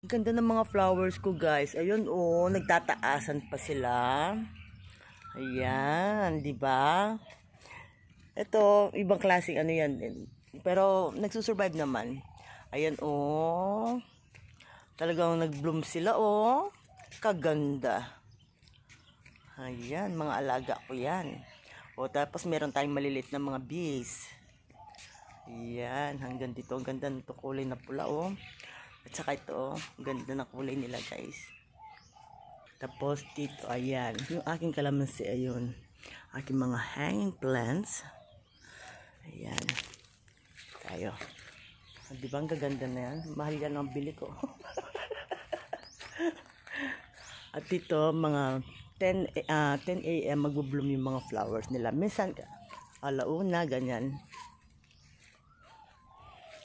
Ang ganda ng mga flowers ko, guys. Ayun, oh, nagtataasan pa sila. Ayan, di ba? Ito, ibang klaseng ano yan. Pero, nagsusurvive naman. Ayan, oh. Talagang nag-bloom sila, oh. Kaganda. Ayan, mga alaga ko yan. O, tapos meron tayong malilit na mga bees. Ayan, hanggang dito. Ang ganda nito kulay na pula, oh. At saka ito, oh, ganda na kulay nila, guys. Tapos dito, ayan, yung aking kalamansi, ayun. Aking mga hanging plants. Ayan. Tayo. Di ba ang gaganda na yan? Mahal yan ang bili ko. At dito, mga 10 a.m. magbo-bloom yung mga flowers nila. Minsan, alauna, ganyan.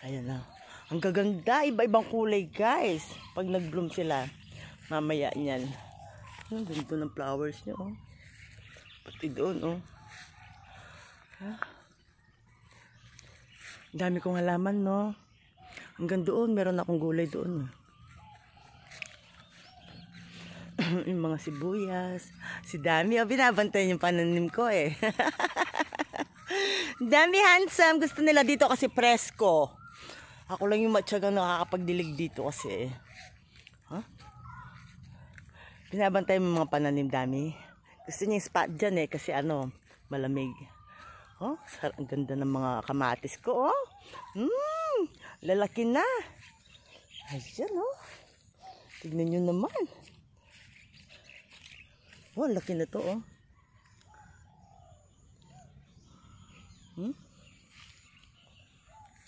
Ayan na. Ang gaganda, iba-ibang kulay, guys. Pag nag-bloom sila, mamaya niyan. Ang ganda ng flowers niya, oh. Pati doon, oh. Dami kong halaman, no. Hanggang doon, meron akong gulay doon. Yung mga sibuyas. Si Dami, oh, binabantayan yung pananim ko, eh. Dami handsome. Gusto nila dito kasi presko. Ako lang yung matyagang nakakapagdilig dito kasi. Huh? Binabantay mo mga pananim, Dami. Gusto niya yung spot dyan eh kasi ano, malamig. Oh, ang ganda ng mga kamatis ko, oh. Lalaki na. Ayan, oh. Tignan nyo naman. Oh, laki na to, oh.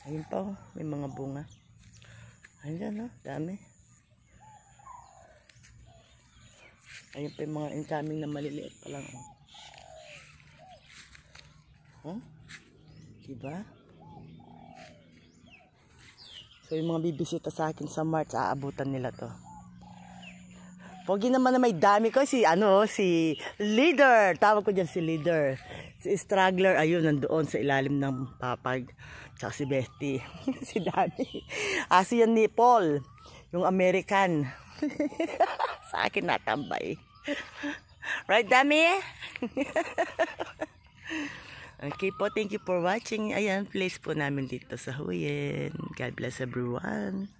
Ayun pa, oh. May mga bunga. Ayan, oh. Dami. Ayun pa yung mga incoming na maliliit pa lang, oh. Oh? Diba? So, yung mga bibisita sa akin sa March, aabutan nila to. Pogi naman na may dami ko, si Leader. Tawag ko dyan si Leader. Si Straggler, ayun, nandoon sa ilalim ng papag. Tsaka si Betty. Si Dami. Si yan ni Paul, yung American. Sa akin natambay. Right, Dami? Okay po, thank you for watching. Ayan, place po namin dito sa Huyen. God bless everyone.